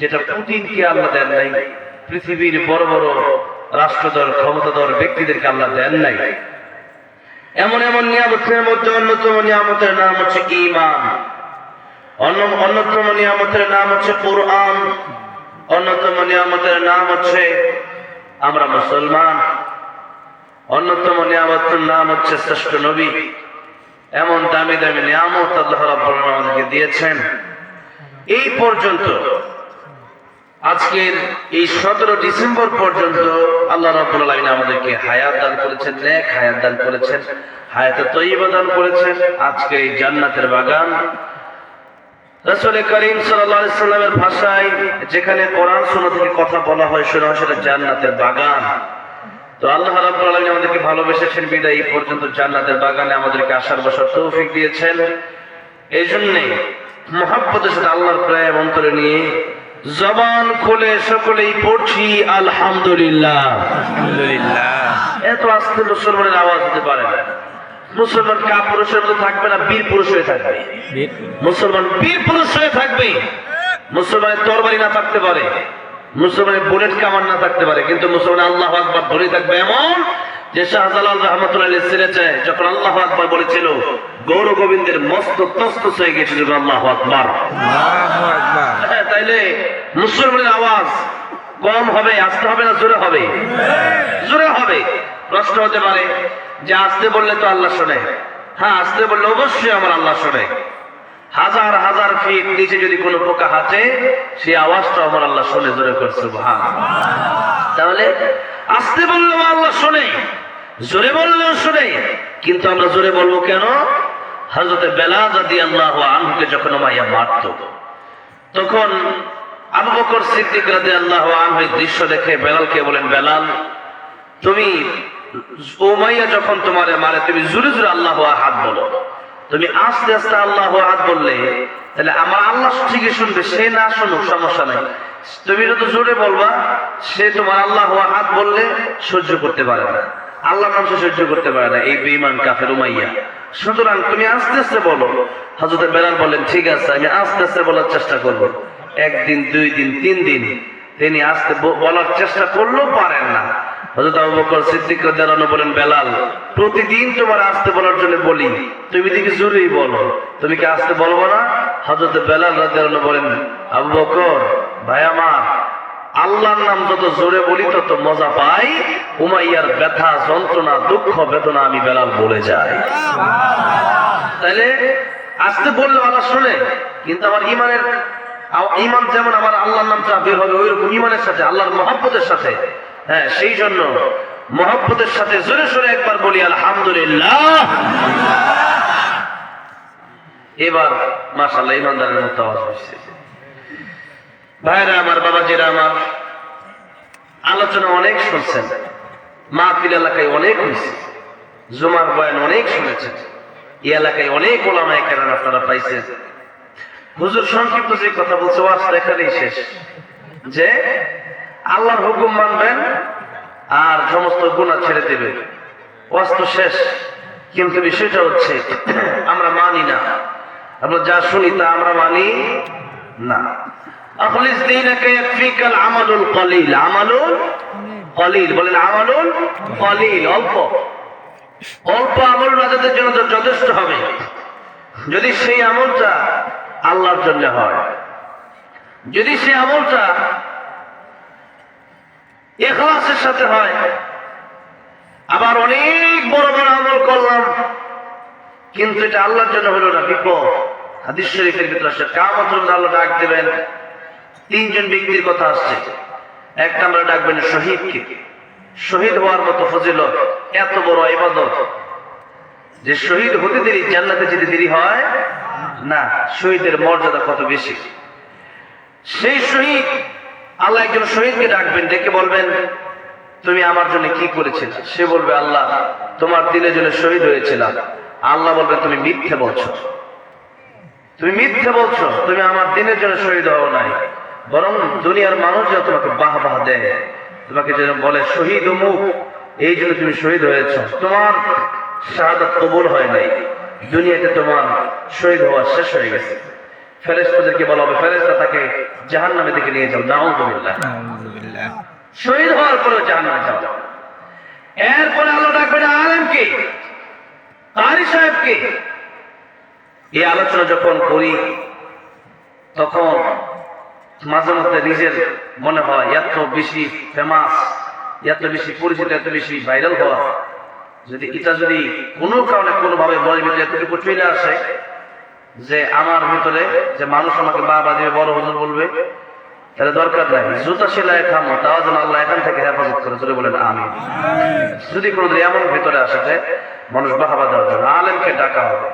যেটা পুতিনকে আল্লাহ দেন নাই, পৃথিবীর বড় বড় রাষ্ট্রধর ক্ষমতাধর ব্যক্তিদেরকে আল্লাহ দেন নাই। এমন এমন নিয়ামতের মধ্যে অন্যতম নিয়ামতের নাম হচ্ছে ঈমান, অন্যতম নিয়ামতের নাম হচ্ছে কুরআন, অন্যতম নিয়ামতের নাম হচ্ছে আমরা মুসলমান, অন্যতম নিয়ামতের নাম হচ্ছে শ্রেষ্ঠ নবী। এমন দামি দামি নিয়ামত আল্লাহ রাব্বুল আলামিন আমাদেরকে দিয়েছেন। এই পর্যন্ত আজকের এই 17 ডিসেম্বর পর্যন্ত আল্লাহ রাব্বুল আলামিন আমাদেরকে হায়াত দান করেছেন, নেক হায়াত দান করেছেন, হায়াতে তয়্যিবা দান করেছেন। আজকে এই জান্নাতের বাগান, রাসূল করিম সাল্লাল্লাহু আলাইহি সাল্লামের ভাষায় যেখানে কোরআন সুন্নাহ থেকে কথা বলা হয় শোনা হয় সেটা জান্নাতের বাগান। তো আল্লাহ রাব্বুল আলামিন আমাদেরকে ভালোবেসেছেন বিদায় এই পর্যন্ত জান্নাতের বাগানে আমাদেরকে আসার বসার তৌফিক দিয়েছেন। এই জন্যে মুহাব্বতের সাথে আল্লাহর প্রেম অন্তরে নিয়ে জবান খুলে সকলেই পড়ছি আলহামদুলিল্লাহ। আলহামদুলিল্লাহ। এত আস্তে মুসলমানের আওয়াজ হতে পারে না। মুসলমান কাপুরুষের মতো থাকবে না, বীর পুরুষ হয়ে থাকবে। মুসলমান বীর পুরুষ হয়ে থাকবে। মুসলমানের তরবারি না থাকতে পারে, মুসলমানের বুলেট কামান না থাকতে পারে, কিন্তু মুসলমান আল্লাহু আকবার ধরে থাকবে। এমন যে শাহজালাল রাহমাতুল্লাহ আলাইহি ছেড়েছে যখন আল্লাহু আকবার বলেছিল গৌর গোবিন্দের মস্ত তস্তস হয়ে গেছিল আল্লাহু আকবার। আল্লাহু আকবার। তাইলে মুসলমানের আওয়াজ কম হবে, আস্তে হবে না জোরে হবে? জোরে হবে। প্রশ্ন হতে পারে যে আস্তে বললে তো আল্লাহ শোনে। হ্যাঁ, আস্তে বললে অবশ্যই আমার আল্লাহ শোনে। হাজার হাজার ফিট নিচে যদি কোনো পোকা হাঁটে সেই আওয়াজটা আমার আল্লাহ শোনে। জোরে করছে সুবহানাল্লাহ। তাহলে আস্তে বললেও আল্লাহ শোনে, জোরে বললেও শোনে। কিন্তু আমরা জোরে বলবো কেন? হযরত বেলাল রাদিয়াল্লাহু আনহুকে যখন উমাইয়া মারত, তখন আবু বকর সিদ্দিক রাদিয়াল্লাহু আনহু এই দৃশ্য দেখে বেলালকে বলেন, বেলাল তুমি উমাইয়া যখন তোমারে মারে তুমি জোরে জোরে আল্লাহু আহাদ বলো। তুমি আস্তে আস্তে আল্লাহু আহাদ বললে তাহলে আমার আল্লাহ ঠিকই শুনবে, সে না শুনুক সমস্যা নাই। তুমি যত জোরে বলবা সে তোমার আল্লাহু আহাদ বললে সহ্য করতে পারে না, আল্লাহর নাম সে সহ্য করতে পারে না, এই বেঈমান কাফের উমাইয়া। সুতরাং তুমি আস্তে আস্তে বলো। হযরত বেলাল বলেন, ঠিক আছে আমি আস্তে আস্তে বলার চেষ্টা করব। একদিন, 2 দিন, 3 দিন তিনি আস্তে বলার চেষ্টা করলেও পারেন না। হযরত আবু বকর সিদ্দিক রাদিয়াল্লাহু আনহু বলেন, বেলাল প্রতিদিন তোমার আস্তে বলার জন্য বলি, তুমি দেখি জোরেই বলো, তুমি কি আস্তে বলবো না? হযরত বেলাল রাদিয়াল্লাহু আনহু বলেন, আবু বকর ভাই আমার, আল্লাহর নাম যত জোরে বলি তত মজা পাই, উমাইয়ার ব্যথা যন্ত্রণা দুঃখ বেদনা আমি বেলাল বলে যাই। তাইলে আস্তে বললে আল্লাহ শুনে, কিন্তু আমার ঈমান যেমন আমার আল্লাহর নামটা বের হবে ওইরকম ঈমানের সাথে আল্লাহর মহব্বতের সাথে। হ্যাঁ, সেই জন্য মহব্বতের সাথে জোরে সোরে একবার বলি আলহামদুলিল্লাহ। এবার মাশাআল্লাহ ঈমানদারের মতো আওয়াজ হচ্ছে। ভাইরা আমার, বাবাজিরা আমার, আলোচনা অনেক শুনছেন, মাহফিল এলাকায় অনেক হয়েছে, জুমার বয়ান অনেক শুনেছেন, এই এলাকায় অনেক ওলামায়ে কেরাম আপনারা পাইছেন। হুজুর সংক্ষিপ্ত যে কথা বলছে ওয়াজটা এখানেই শেষ, যে আল্লাহর হুকুম মানবেন আর সমস্ত গুনাহ ছেড়ে দেবেন, ওয়াজ তো শেষ। কিন্তু বিষয়টা হচ্ছে আমরা মানি না, আমরা যা শুনি তা আমরা মানি না। আখলিস দীনাকা ইয়াকফিকাল আমালুল কলিল। আমালুল কলিল বলেন, আমালুল কলিল, অল্প অল্প আমল নাজাতের জন্য যথেষ্ট হবে, যদি সেই আমলটা আল্লাহর জন্য হয়, যদি সেই আমলটা ইখলাসের সাথে হয়। আবার অনেক বড় বড় আমল করলাম কিন্তু এটা আল্লাহর জন্য হলো না, বিপদ। হাদিস শরীফের ভিতরে আসছে কিয়ামতের দিন আল্লাহ ডাক দিবেন, 3 জন ব্যক্তির কথা আসছে। এক নম্বরে ডাকবেন শহীদকে। শহীদ হওয়ার মতো ফজিলত, এত বড় ইবাদত যে শহীদ হতে দেরি, জান্নাতে যেতে দেরি হয় না। শহীদের মর্যাদা কত বেশি। সেই শহীদ, আল্লাহ একজন শহীদকে ডাকবেন, ডেকে বলবেন তুমি আমার জন্য কি করেছিলে? সে বলবে আল্লাহ তোমার দিনের জন্য শহীদ হয়েছিলাম। আল্লাহ বলবেন তুমি মিথ্যে বলছো, তুমি মিথ্যে বলছো, তুমি আমার দিনের জন্য শহীদ হও নাই, বরং দুনিয়ার মানুষ যা তোমাকে বাহ বাহ দেয়, তোমাকে যেন বলে শহীদ অমুক, এই জন্য তুমি শহীদ হয়েছ, তোমার শাহাদাত কবুল হয় নাই, দুনিয়াতে তোমার শহীদ হওয়া শেষ হয়ে গেছে। ফেরেশতাদেরকে বলা হবে ফেরেশতা তাকে জাহান্নামের দিকে নিয়ে যাও, নাউযুবিল্লাহ। আলহামদুলিল্লাহ। শহীদ হওয়ার পরেও জাহান্নামে যাও। এরপরে আল্লাহ ডাকবেন আলেমকে, কারি সাহেবকে। এই আলোচনা যখন করি তখন মাঝে মধ্যে নিজের মনে হয় এত বেশি ফেমাস, এত বেশি পরিচিত, এত বেশি ভাইরাল হওয়া, যদি এটা যদি কোনো কারণে কোনোভাবে মনের ভিতরে এতটুকু চলে আসে যে আমার ভিতরে যে মানুষ আমাকে বাবা দিবে, বড় হুজুর বলবে, তাহলে দরকার নাই, জুতা সেলাই খামো, তাও যেন আল্লাহ এখান থেকে হেফাজত করে, চলে বলেন আমিন। যদি কোনোদিন এমন ভিতরে আসে যে মানুষ বাহাবা দেওয়ার জন্য আলেমকে ডাকা হবে,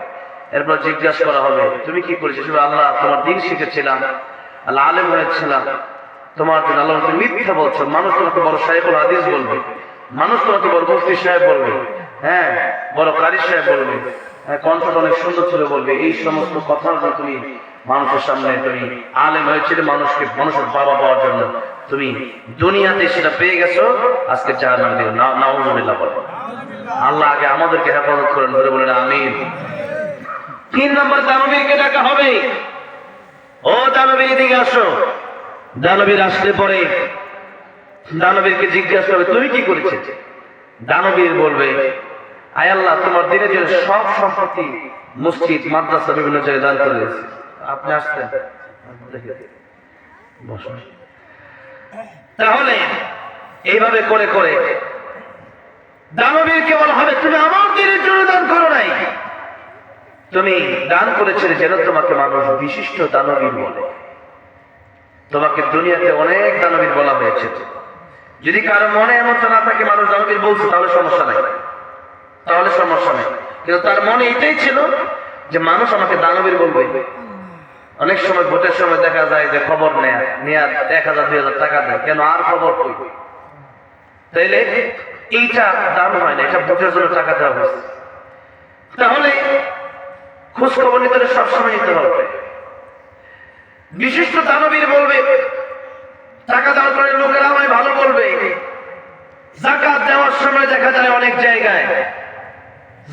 এরপর জিজ্ঞাসা করা হবে তুমি কি করেছো, শুধু আল্লাহ তোমার দিন শিখেছিলাম, আল্লাহ আলেম হয়েছিলাম, তোমার জন্য আল্লাহ তুমি মিথ্যা বলছো, মানুষ তোমাকে বড় শাইখুল হাদিস বলবে, মানুষ তোমাকে বড় মুফতি সাহেব বলবে, হ্যাঁ বড় কারি সাহেব বলবে, কণ্ঠটা অনেক সুন্দর ছিল বলবে, এই সমস্ত কথা তুমি মানুষের সামনে তুমি আলেম হয়েছিলে মানুষের বাবা পাওয়ার জন্য, তুমি দুনিয়াতে সেটা পেয়ে গেছো, আজকে জাহান্নামে দিও, নাউযুবিল্লাহ বলো। আল্লাহ আগে আমাদেরকে হেফাজত করেন, ধরে বলেন আমিন। 3 নম্বর দানবীরকে ডাকা হবে, ও দানবীর দিকে আসো। দানবীর আসলে পরে দানবীরকে জিজ্ঞাসা করবে তুমি কি করেছো। দানবীর বলবে আয় আল্লাহ তোমার দিনের জন্য সব সম্পত্তি মসজিদ মাদ্রাসা বিভিন্ন জায়গায় দান করে দিয়েছি। আপনি আসতেন বসুন। তাহলে এইভাবে করে করে দানবীরকে বলা হবে তুমি আমার দিনের জন্য দান করো নাই, তুমি দান করেছিলে যেন তোমাকে মানুষ বিশিষ্ট দানবীর বলে। তোমাকে দুনিয়াতে অনেক দানবীর বলা হয়েছে, যদি কারো মনে এমনটা না থাকে মানুষ দানবীর বলছে তাহলে সমস্যা নাই, তাহলে সমস্যা নেই। কিন্তু তার মনে এটাই ছিল যে মানুষ আমাকে দানবীর বলবে। অনেক সময় ভোটের সময় দেখা যায় যে খবর নেয়া 1000-2000 টাকা দেয়, কেন আর খবর কই, তাইলে এইটা দান হয় না, এটা ভোটের জন্য টাকা দেওয়া হয়েছে। তাহলে খোঁজ খবর নিতে হলে সবসময় নিতে হবে। বিশিষ্ট দানবীর বলবে, টাকা দেওয়ার পরে লোকেরা আমায় ভালো বলবে। যাকাত দেওয়ার সময় দেখা যায় অনেক জায়গায়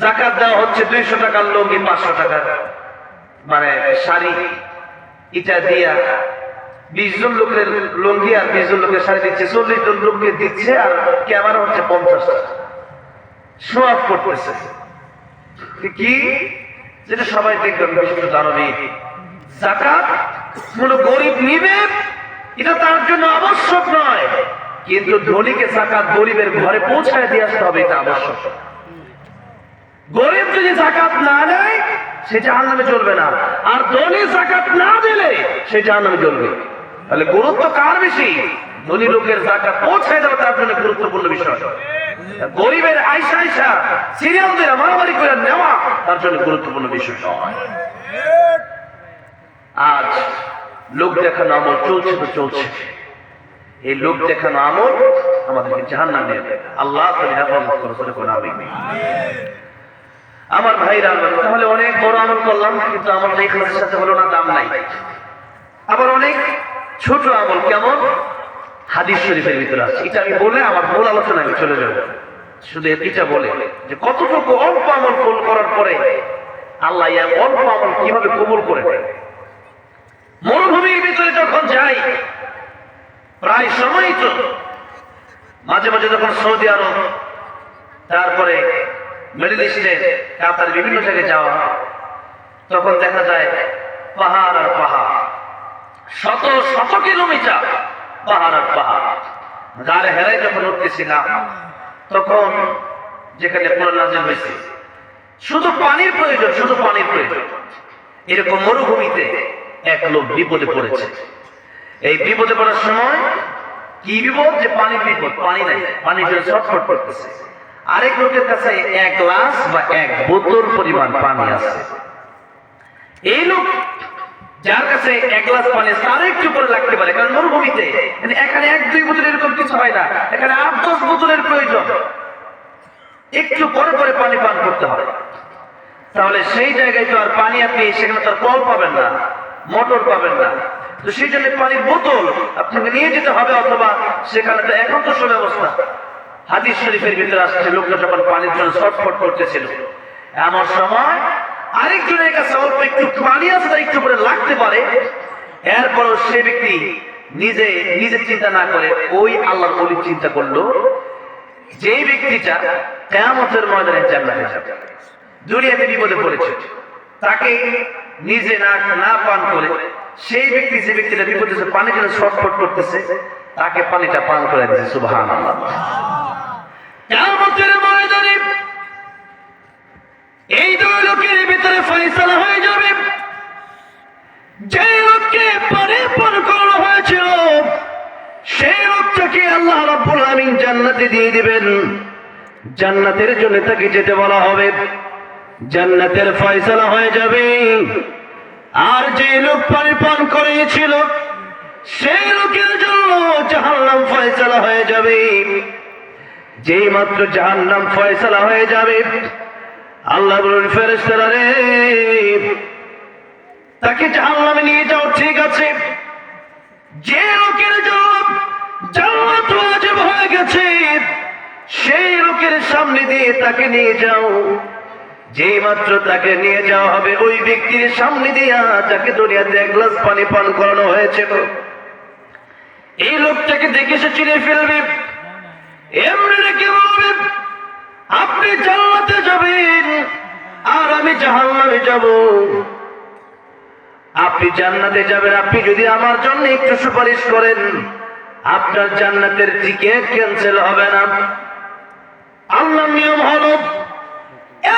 যাকাত দেওয়া হচ্ছে 200 টাকার লুঙ্গি 500 টাকার মানে শাড়ি, এটা দিয়া 20 জন লোকের লুঙ্গি আর 20 জন লোকের শাড়ি দিচ্ছে, 40 জন লোককে দিচ্ছে, আর ক্যামেরা হচ্ছে 50 টাকা, শো অফ করতেছে। কি যেটা সবাই দেখবেন বিশিষ্ট দানবীর। যাকাত কোন গরিব নিবে এটা তার জন্য আবশ্যক নয়, কিন্তু ধনীকে যাকাত গরিবের ঘরে পৌঁছায় দিয়ে আসতে হবে, এটা আবশ্যক। গরিব যদি যাকাত না নেয় সে জাহান্নামে চলবে না, আর ধনী যাকাত না দিলে সে জাহান্নামে চলবে। তাহলে গুরুত্ব কার বেশি? ধনী লোকের যাকাত পৌঁছায় যাওয়া তার জন্য গুরুত্বপূর্ণ বিষয়। গরিবের আইসা সিরিয়াল দিয়ে মারামারি করে নেওয়া তার জন্য গুরুত্বপূর্ণ বিষয় নয়। আজ লোক দেখানো আমল চলছে তো চলছে, এই লোক দেখানো আমল আমাদেরকে জাহান্নামে নেবে। আল্লাহ তুমি হেফাজত করো, বলে কোন আমিন। আমার ভাইরা, তাহলে অনেক বড় আমল করলাম কিন্তু আমলটা ইখলাসের সাথে হলো না, দাম নাই। আবার অনেক ছোট আমল, কেমন হাদিস শরীফের ভিতরে আছে, এটা আমি বলে আমার মূল আলোচনা আমি চলে যাব। শুধু এটা বলে যে কতটুকু অল্প আমল করার পরে আল্লাহ অল্প আমল কিভাবে কবুল করে। মরুভূমির ভিতরে যখন যাই, প্রায় সময় তো মাঝে মাঝে যখন সৌদি আরব, তারপরে মিডল ইস্টে, কাতার, বিভিন্ন জায়গায় যাওয়া, তখন দেখা যায় পাহাড় আর পাহাড়, শত শত কিলোমিটার পাহাড় আর পাহাড়। গাড়ি হেরাই যখন উঠতেছিলাম তখন যেখানে কোরআন নাযিল হয়েছে শুধু পানির প্রয়োজন, শুধু পানির প্রয়োজন, এরকম মরুভূমিতে এক লোক বিপদে পড়েছে। এই বিপদে পড়ার সময় কি বিপদ, যে পানির বিপদ, পানি নাই, পানির জন্য ছটফট করতেছে। আরেক লোকের কাছে 1 গ্লাস বা 1 বোতল পরিমাণ পানি আছে। এই লোক যার কাছে 1 গ্লাস পানি তার একটু করে লাগতে পারে, কারণ মরুভূমিতে এখানে 1-2 বোতল এরকম কিছু হয় না, এখানে 8-10 বোতলের প্রয়োজন, একটু পরে পরে পানি পান করতে হয়। তাহলে সেই জায়গায় তো আর পানি আপনি সেখানে তো আর কল পাবেন না, মোটর পাবেন না, তো সেই জন্য পানির বোতল আপনাকে নিয়ে যেতে হবে, অথবা সেখানে তো এখন তো সুব্যবস্থা। হাদিস শরীফের ভিতরে আসছে লোকটা যখন পানির জন্য ছটফট করতেছিল, এমন সময় আরেকজনের কাছে অল্প একটু পানি আছে, তার একটু করে লাগতে পারে, এরপরও সে ব্যক্তি নিজে চিন্তা না করে ওই আল্লাহর ওলির চিন্তা করলো, যে ব্যক্তিটা কিয়ামতের ময়দানে জান্নাতে যাবে, দুনিয়াতে বিপদে পড়েছে, তাকে নিজে না পান করে সেই ব্যক্তি, যে ব্যক্তিটা বিপদে পানি জন্য ছটফট করতেছে, তাকে পানিটা পান করে দিয়েছে। সুবহানাল্লাহ। কিয়ামতের ময়দানে এই দুই লোকের ভিতরে ফয়সালা হয়ে যাবে। যে লোককে পানি পান করানো হয়েছিল সেই লোকটাকে আল্লাহ রাব্বুল আলামিন জান্নাতে দিয়ে দিবেন। জান্নাতের জন্য তাকে যেতে বলা হবে, জান্নাতের ফয়সালা হয়ে যাবে। আর যে লোক পানি পান করেছিল সেই লোকের জন্য জাহান্নাম ফয়সালা হয়ে যাবে। যেই মাত্র জাহান্নাম ফয়সালা হয়ে যাবে, আল্লাহ বলেন, ফেরেশতারা রে, তাকে জাহান্নামে নিয়ে যাও। ঠিক আছে, যে লোকের জন্য জান্নাত ওয়াজিব হয়ে গেছে সেই লোকের সামনে দিয়ে তাকে নিয়ে যাও। যে মাত্র তাকে নিয়ে যাওয়া হবে, ওই ব্যক্তির সামনে দিয়া যাকে দুনিয়াতে এক গ্লাস পানি পান করানো হয়েছিল, এই লোকটাকে দেখে সে চিনে ফেলবে। এমনি রেখে বলবে, আপনি জান্নাতে যাবেন আর আমি জাহান্নামে যাব। আপনি জান্নাতে যাবেন, আপনি যদি আমার জন্য একটু সুপারিশ করেন, আপনার জান্নাতের টিকিট ক্যান্সেল হবে না। আল্লাহর নিয়ম হলো,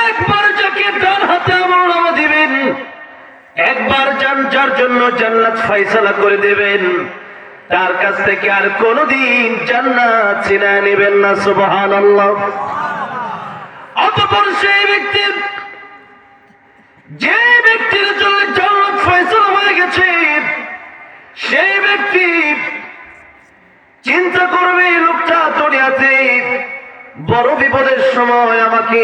একবার যাকে ডান হাতে আমলনামা দিবেন, একবার যার জন্য জান্নাত ফয়সালা করে দেবেন, তার কাছ থেকে আর কোনোদিন জান্নাত ছিনিয়ে নেবেন না। সুবহানাল্লাহ। অতঃপর সেই ব্যক্তি, যে ব্যক্তির জন্য জান্নাত ফয়সালা হয়ে গেছে, সেই ব্যক্তি চিন্তা করবে, লোকটা দুনিয়াতে বড় বিপদের সময় আমাকে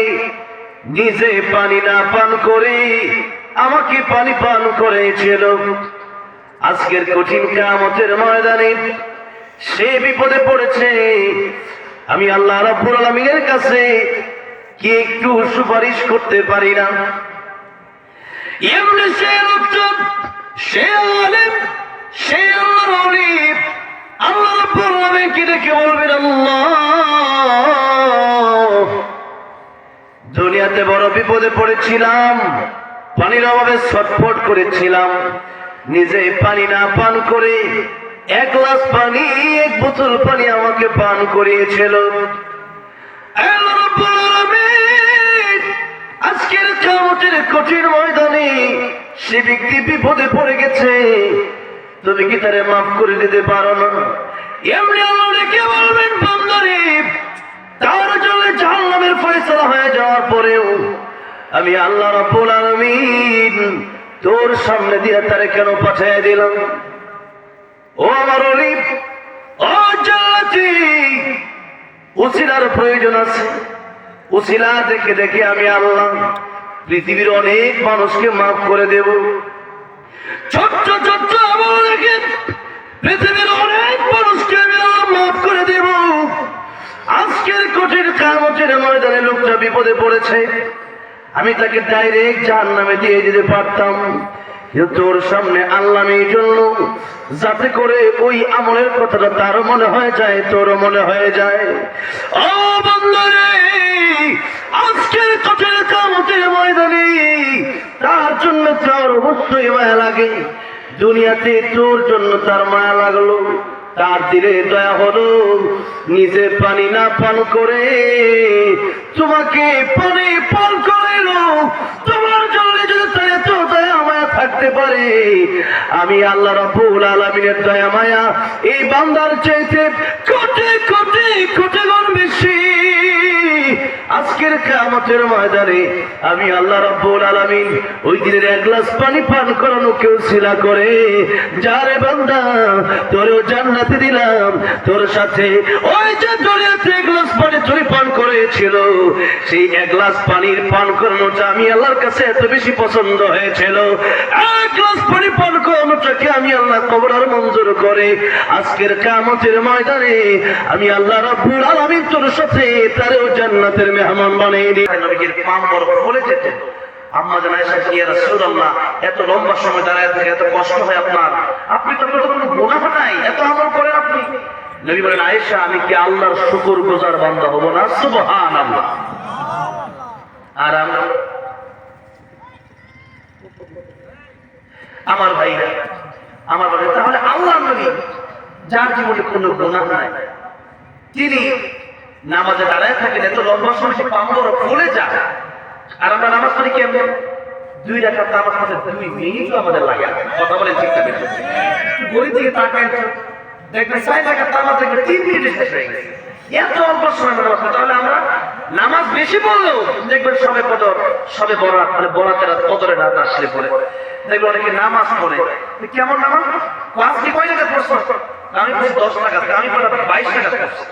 নিজে পানি না পান করে আমাকে পানি পান করেছিল। আজকের কঠিন কিয়ামতের ময়দানে সে বিপদে পড়েছে, আমি আল্লাহ রাব্বুল আলামিনের কাছে কি একটু সুপারিশ করতে পারি না? এমনি সে লোকটা, সে আলেম, সে আল্লাহর ওলি, আল্লাহ রাব্বুল আলামিনকে ডেকে বলবেন, আল্লাহ, দুনিয়াতে বড় বিপদে পড়েছিলাম, পানির অভাবে ছটফট করেছিলাম, নিজে পানি না পান করে এক গ্লাস পানি, এক বোতল পানি আমাকে পান করিয়েছিল। আল্লাহ রাব্বুল আলামিন আজকের কিয়ামতের কঠিন ময়দানে সে ব্যক্তি বিপদে পড়ে গেছে, তুমি কি তারে মাফ করে দিতে পারো না? এমনি আল্লাহ ডেকে বলবেন, বান্দারে, তার জন্য জাহান্নামের ফয়সালা হয়ে যাওয়ার পরেও আমি আল্লাহ রাব্বুল আলামিন তোর সামনে দিয়ে তারে কেন পাঠিয়ে দিলাম? ও আমার ওলি, ও জান্নাতি, উসিলার প্রয়োজন আছে। উসিলা দেখে দেখে আমি আল্লাহ পৃথিবীর অনেক মানুষকে মাফ করে দেব। ছোট্ট ছোট্ট আমল দেখে পৃথিবীর অনেক মানুষকে আমি আল্লাহ মাফ করে দেব। আজকের কঠিন কিয়ামতের ময়দানে লোকটা বিপদে পড়েছে, আমি তাকে ডাইরেক্ট জাহান্নামে দিয়ে দিতে পারতাম, কিন্তু তোর সামনে আল্লাহ এই জন্য, যাতে করে ওই আমলের কথাটা তারও মনে হয়ে যায়, তোরও মনে হয়ে যায়। ও বান্দারে, আজকের কঠিন কিয়ামতের ময়দানে তার জন্য তোর অবশ্যই মায়া লাগে। দুনিয়াতে তোর জন্য তার মায়া লাগলো, তার দিলে দয়া হলো, নিজে পানি না পান করে তোমাকে পানি পান করাইলো। তোমার জন্য যদি তার এত দয়া মায়া থাকতে পারে, আমি আল্লাহ রাব্বুল আলামিনের দয়া মায়া এই বান্দার চাইতে কোটি কোটি কোটি গুণ বেশি। আজকের কিয়ামতের ময়দানে আমি আল্লাহ রাব্বুল আলামিন ওই দিনের এক গ্লাস পানি পান করানো কেউ সিলা করে, যারে বান্দা তোরেও জান্নাতে দিলাম, তোর সাথে ওই যে দুনিয়াতে এক গ্লাস পানি তুই পান করেছিল, সেই এক গ্লাস পানির পান করানোটা আমি আল্লাহর কাছে এত বেশি পছন্দ হয়েছিল। এক গ্লাস পানি পান করানোটাকে আমি আল্লাহ কবুল আর মঞ্জুর করে আজকের কিয়ামতের ময়দানে আমি আল্লাহ রাব্বুল আলামিন তোর সাথে তারেও জান্নাতের মেহমান বানিয়ে দিই। নবীজির পাম বরফ বলে যেত, আম্মা জান আয়েশা কি ইয়া রাসূলুল্লাহ, এত লম্বা সময় দাঁড়ায় থেকে এত কষ্ট হয় আপনার, আপনি তো কোনো গুনাহ নাই, এত আমল করেন আপনি। নবী বলেন, আয়েশা আমি কি আল্লাহর শুকরগুজার বান্দা হব না? সুবহানাল্লাহ। আর আমার ভাইরা, আমার ভাই, তাহলে আল্লাহর নবী যার জীবনে কোনো গুনাহ নাই, তিনি নামাজে দাঁড়ায় থাকেন, এত লম্বা সময় সে পাম্বর ফুলে যায়। আর আমরা নামাজ পড়ি কেমন? 2 রাকাত নামাজ পড়তে 2 মিনিট আমাদের লাগে। কথা বলেন ঠিক না? গড়ি থেকে তাকায় দেখবেন 6 রাকাত নামাজ দেখবেন 3 মিনিটে শেষ হয়ে গেছে। এত অল্প সময় নামাজ। তাহলে আমরা নামাজ বেশি পড়লেও দেখবেন সবে কদর, সবে বরাত, মানে বরাতের রাত, কদরের রাত আসলে পড়ে দেখবেন অনেকে নামাজ পড়ে। কেমন নামাজ? আজকে কয় রাকাত পড়ছো? আমি পড়ি 10 রাকাত, আমি পড়ি 22 রাকাত পড়ছি।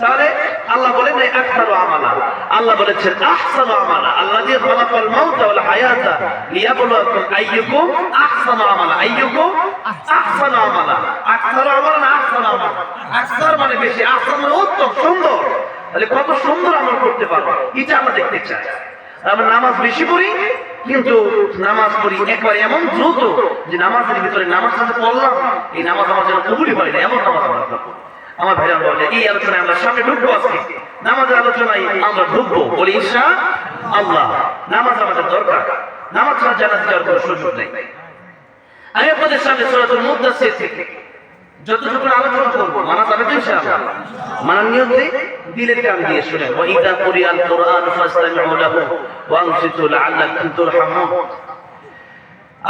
তাহলে আল্লাহ বলেন আকসারু আমালা, আল্লাহ বলেছেন আহসানু আমালা, আল্লাযী খালাকাল মাউতা ওয়াল হায়াতা লিয়াবলুয়াকুম আইয়ুকুম আহসানু আমালা, আইয়ুকুম আহসানু আমালা। আকসারু আমালা না আহসানু আমালা? আকসার মানে বেশি, আহসান মানে উত্তম, সুন্দর। তাহলে কত সুন্দর আমল করতে পারবো এটা আমরা দেখতে চাই। আমরা নামাজ বেশি পড়ি, কিন্তু নামাজ পড়ি একবার এমন দ্রুত যে নামাজের ভিতরে নামাজটা পড়লাম, এই নামাজ আমার যেন কবুলই হয় না, এমন নামাজ আমরা পড়বো। আমার ভাইরা বলে এই আলোচনায় আমরা সামনে ঢুকবো, আজকে নামাজের আলোচনায় আমরা ঢুকবো, বলি ইনশাআল্লাহ। নামাজ আমাদের দরকার, নামাজ ছাড়া জান্নাতে যাওয়ার কোনো সুযোগ নেই। আমি আপনাদের সামনে সূরাতুল মুদ্দাসসির থেকে যতটুকু আলোচনা করবো মানা যাবে তো ইনশাআল্লাহ। মানার নিয়তে দিলের কান দিয়ে শুনেন। ওয়া ইযা কুরিআল কুরআন ফাসতামিউ লাহু ওয়া আনসিতু লাআল্লাকুম তুরহামুন।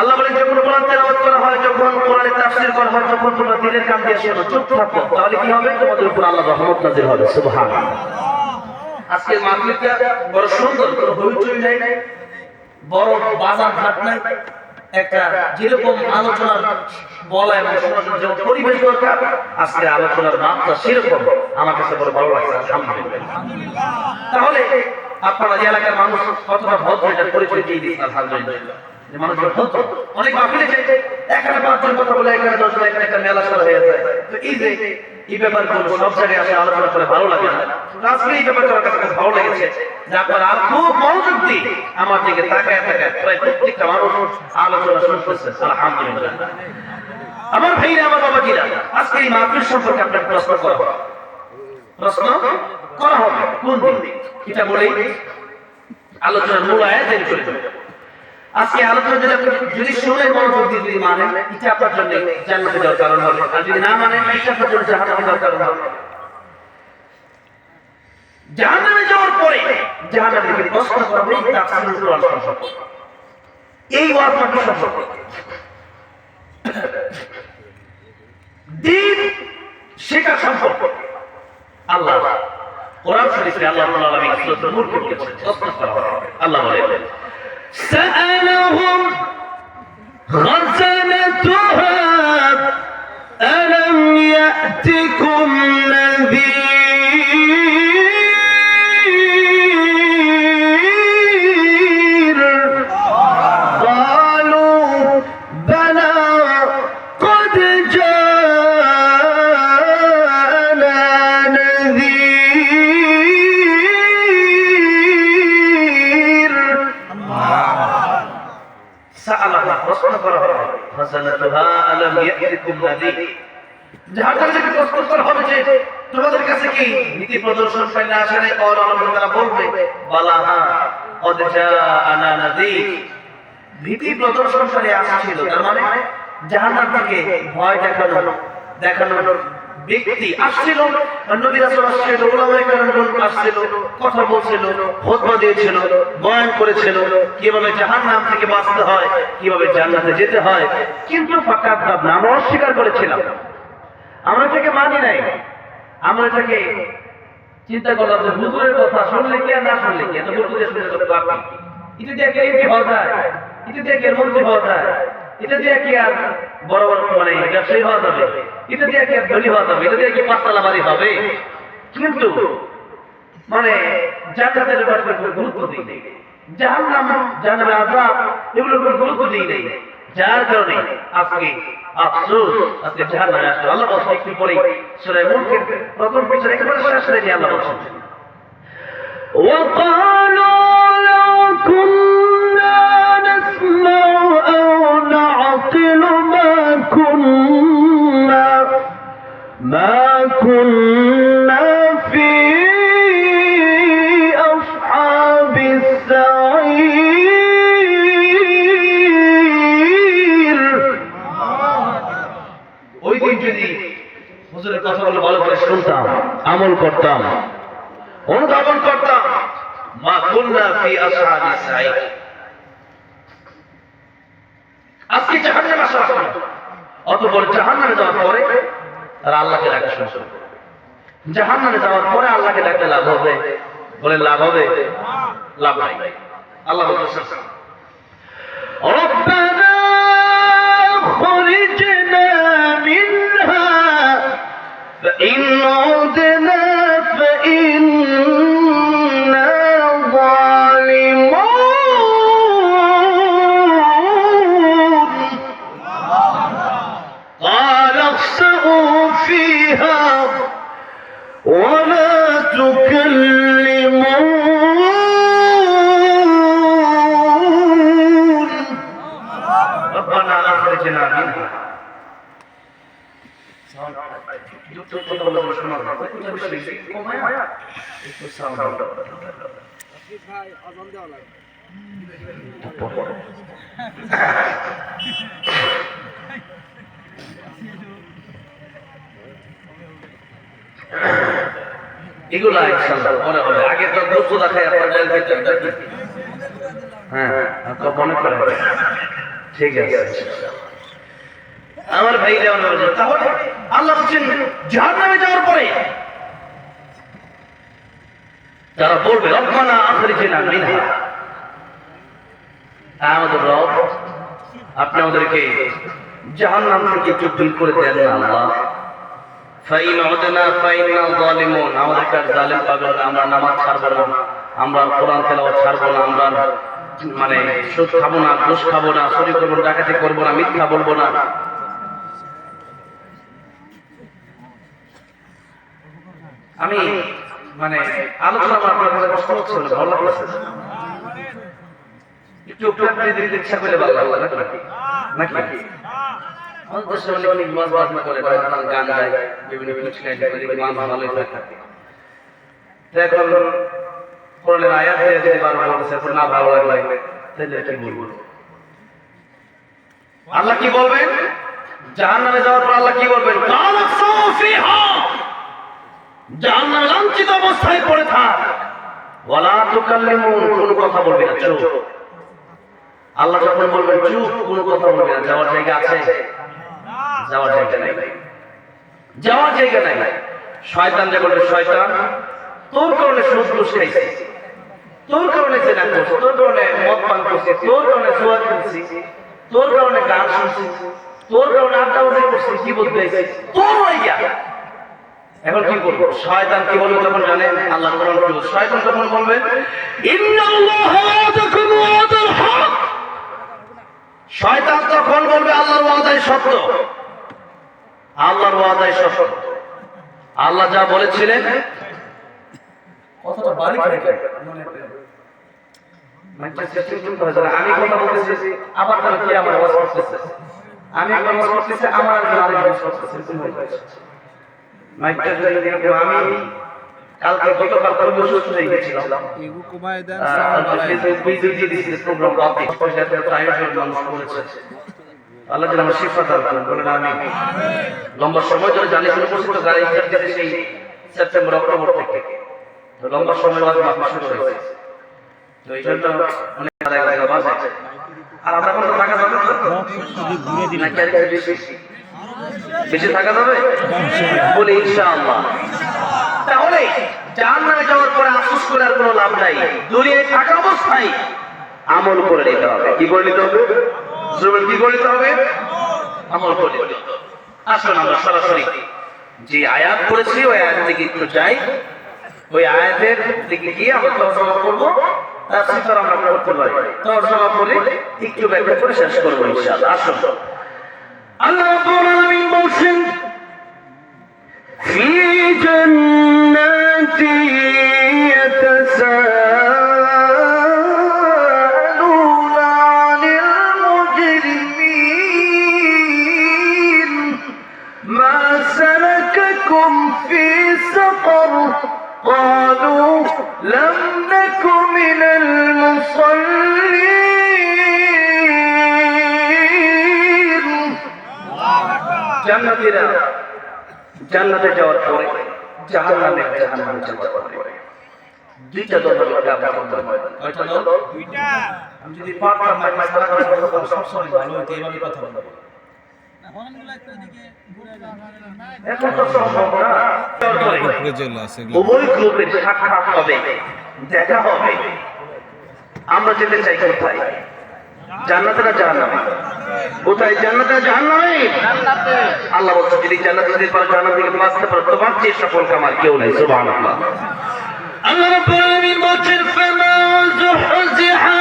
আল্লাহ বলেন যখন কোরআন তেলাওয়াত করা হয়, যখন কোরআনের তাফসীর করা হয়, তখন তোমরা দিলের কান দিয়ে শোনো, চুপ থাকো, তাহলে কি হবে? তোমাদের উপর আল্লাহর রহমত নাযিল হবে। সুবহানাল্লাহ। আজকের মাহফিলটা বড় সুন্দর, কোনো হইচই নাই, বড় বাজার ঘাট নাই, একটা যেরকম আলোচনার বলা এবং শোনার যেমন পরিবেশ দরকার, আজকে আলোচনার মাত্রা সেরকম আমার কাছে বড় ভালো লাগছে, আলহামদুলিল্লাহ। তাহলে আপনারা যে এলাকার মানুষ কতটা ভদ্র এটার পরিচয় দিয়ে দিচ্ছেন, আলহামদুলিল্লাহ। অনেক মাহফিলে যাই, এখানে 5 জন কথা বলে, এখানে 10 জন, এখানে একটা মেলা শুরু হয়ে যায়। তো এই যে এই ব্যাপারগুলো সব জায়গায় আসে আলোচনা করে ভালো লাগে না। আজকে এই ব্যাপারটা আমার কাছে ভালো লেগেছে যে আপনারা খুব মনোযোগ দিয়ে আমার দিকে তাকায় তাকায় প্রায় প্রত্যেকটা মানুষ আলোচনা শুনতেছে, আলহামদুলিল্লাহ। আমার ভাইরা, আমার বাবাজিরা, আজকে এই মাহফিল সম্পর্কে আপনার প্রশ্ন করা হবে, কোন দিন এটা বলেই আলোচনার মূল আয়াতে চলে যাবে। আজকে আলোচনা যদি শুনে মনোযোগ দিয়ে যদি মানেন, এটা আপনার জন্য জান্নাতে যাওয়ার কারণ হবে, আর যদি না মানেন, এটা আপনার জন্য জাহান্নামে যাওয়ার কারণ হবে। জাহান্নামে যাওয়ার পরে জাহান্নামে থেকে প্রশ্ন করা হবে তাফসীরুল কোরআন সম্পর্কে, এই ওয়াজ মাহফিল সম্পর্কে, দ্বীন শেখা সম্পর্কে। আল্লাহ কোরআন শরীফে আল্লাহ রাব্বুল আলামিন সূরাতুল মুলকে প্রশ্ন করা হবে। আল্লাহ বলেন سألهم خزنتها ألم يأتكم نذير قالوا بلى قد جاءنا نذير سألها প্রশ্ন করা হবে খাজানাতুহা আলাম ইয়াতিকুম নাযীর। জাহান্নামে থেকে প্রশ্ন করা হবে যে তোমাদের কাছে কি নীতি প্রদর্শন পাই না আসে নাই? আর আল্লাহ তাআলা বলবে বালা হ্যাঁ কদ জাআনা নাযীর, ভীতি প্রদর্শনকারী আসছিল। তার মানে জাহান্নাম থেকে ভয় দেখানোর ব্যক্তি আসছিল, নবী রাসূল আসছিল, উলামায়ে কেরামগণ আসছিল, কথা বলছিল, খুতবা দিয়েছিল, বয়ান করেছিল কিভাবে জাহান্নাম থেকে বাঁচতে হয়, কিভাবে জান্নাতে যেতে হয়। কিন্তু ফাকাত আমরা অস্বীকার করেছিলাম, আমরা এটাকে মানি নাই। আমরা এটাকে চিন্তা করলাম যে হুজুরের কথা শুনলে কি আর না শুনলে কি, এত হুজুরের শুনে তো পারবে, এটা দিয়ে কি এমপি হওয়া যায়, এটা দিয়ে কি মন্ত্রী হওয়া যায়, এটা দিয়ে কি আর বড় বড় মানে ব্যবসায়ী হওয়া যাবে, এটা দিয়ে কি আর ধনী হওয়া যাবে, এটা দিয়ে কি 5 তলা বাড়ি হবে। কিন্তু মানে জান্নাতের ব্যাপারে কোনো গুরুত্ব দিই নেই, জাহান্নামের আযাব এগুলোর কোনো গুরুত্ব দিই নেই। যার কারণে আজকে আফসোস, আজকে জাহান্নামে আসলে আল্লাহ বলছেন একটু পরে সূরা মুলকের প্রথম পৃষ্ঠায় একেবারে শেষ লাইনে আল্লাহ বলছেন وقالوا لو كنا نسمع أو نعقل ما كنا في أصحاب السعير ওই দিন যদি হুজুরের কথাগুলো ভালো করে শুনতাম, আমল করতাম, অনুধাবন করতাম, মা কুন্না ফি আসহাবিস সাইর। আজকে জাহান্নামে আসা অতঃপর জাহান্নামে যাওয়ার পরে তারা আল্লাহকে ডাকা শুরু করবে। জাহান্নামে যাওয়ার পরে আল্লাহকে ডাকতে লাভ হবে? বলে লাভ হবে? লাভ নাই। আল্লাহ বলছেন রব্বানা খরিজনা মিনহা فإن عدنا فإنا ظالمون قال اخسئوا فيها ولا تكلمون ربنا أخرجنا منها এগুলা ইনশাআল্লাহ মনে হবে। আগে তো দুঃখ দেখায় আপনাদের ভিতরে, হ্যাঁ তো মনে করে ঠিক আছে। আমার ভাই দেওয়া তাহলে আল্লাহ বলছেন জাহান্নামে যাওয়ার পরে তারা বলবে রব্বানা আখরিজনা মিনহা, আমাদের রব আপনি আমাদেরকে জাহান্নাম থেকে একটু দূর করে দেন না আল্লাহ। ফাইন উদনা ফাইন্না যালিমুন, আমাদেরকে আর জালিম পাবেন না, আমরা নামাজ ছাড়বো না, আমরা কোরআন তেলাওয়াত ছাড়বো না, আমরা মানে সুদ খাবো না, ঘুষ খাবো না, চুরি করবো না, ডাকাতি করবো না, মিথ্যা বলবো না। আমি মানে আলোচনা আপনার কাছে কষ্ট হচ্ছে বলে ভালো লাগছে, একটু একটু দিতে ইচ্ছা করে ভালো লাগলো নাকি নাকি আমাদের দেশে অনেক মাছ বাজনা করে, গান গায়, বিভিন্ন পিছকাই করে মান ভালোই থাকে। এখন কোরআনের আয়াত দিয়ে যদি বারবার বলতেছে এখন না ভালো লাগলে তাহলে কি বলবো? আল্লাহ কি বলবেন? জাহান্নামে যাওয়ার পর আল্লাহ কি বলবেন? কালাসু ফিহা, জাহান্নামে লাঞ্ছিত অবস্থায় পড়ে থাক, ওয়ালা তুকাল্লিমুন, কোনো কথা বলবি না, চুপ। আল্লাহ যখন বলবেন চুপ, কোনো কথা বলবি না, যাওয়ার জায়গা আছে? যাওয়ার জায়গা নাই, যাওয়ার জায়গা নাই। শয়তান যে বলবে শয়তান তোর কারণে সুদ ঘুষ খাইছি, তোর কারণে জেনা করছি, তোর কারণে মদ পান করছি, তোর কারণে জুয়া খেলছি, তোর কারণে গান শুনছি, তোর কারণে আড্ডাবাজি করছি, কি বলতে তোর হইয়া। এখন কি করবো? শয়তান কি বলবে তখন জানেন? আল্লাহ কোরআন বলবে শয়তান তখন বলবেন ইন্নাল্লাহা ওয়াদাকুম ওয়াদাল হক, শয়তান তখন বলবে আল্লাহর ওয়াদাই সত্য, আল্লাহর ওয়াদাই সত্য। আল্লাহ যা বলেছিলেন কথাটা বাড়ি করে আমি কথা বলতেছি, আবার তারা কি আমার আওয়াজ করতেছে, আমি একবার আওয়াজ করতেছি, আমার আরেকবার আওয়াজ করতেছে। মাইকটা যদি দেখো, আমি কালকে গতকাল খুব অসুস্থ হয়ে গেছিলাম, এগু কমায় দেন প্রোগ্রাম মানুষ করেছে। আল্লাহ যেন আমার শিফা দান করেন, বলেন আমিন। লম্বা সময় ধরে জানি শুনে উপস্থিত গাড়ি চালাতে সেই সেপ্টেম্বর অক্টোবর থেকে লম্বা সময় শুরু হয়েছে, তো এই জন্য অনেক বাজে। আর আমরা কোনো টাকা যাবে নাকি আর বেশি থাকা যাবে বলে ইনশাআল্লাহ। তাহলে জাহান্নামে যাওয়ার পরে আফসোস করে আর কোনো লাভ নাই, দুনিয়ায় থাকা অবস্থায় আমল করে নিতে হবে। কি করে নিতে হবে? কি করে নিতে হবে? আমল করে নিতে হবে। আসুন আমরা সরাসরি যে আয়াত পড়েছি ওই আয়াত দিকে একটু যাই, ওই আয়াতের দিকে গিয়ে আমরা তর্জমা করবো, তারপর আমরা করতে পারি। তর্জমা করে একটু ব্যাখ্যা করে শেষ করবো ইনশাআল্লাহ। আসুন আল্লাহ রাব্বুল আলামিন বলেন ফি জান্নাতি ইয়াতাসাআলুনা سلككم في سقر قالوا لم نك من المصلين জান্নাতীরা জান্নাতে যাওয়ার পরে জাহান্নামে যাওয়ার পরে দুইটা দল হবে কয়টা দল? দুইটা। আমি যদি পারতাম না মাসআলা করার কথা সব সময় ভালো হতো, এইভাবে কথা বলবো। এখন তো সম্ভব না। উপরে চলে আসে উভয় গ্রুপের সাক্ষাৎ হবে, দেখা হবে। আমরা যেতে চাই কোথায়? জান্নাতে না জাহান্নামে? কোথায়? জান্নাতে না জাহান্নামে? আল্লাহ বলছে যদি জান্নাতে যেতে পারো, জাহান্নাম থেকে বাঁচতে পারো, তোমার চেয়ে সফল কামার কেউ নাই। সুবহানাল্লাহ। আল্লাহ রাব্বুল আলামিন বলেন ফামা যুহজিহা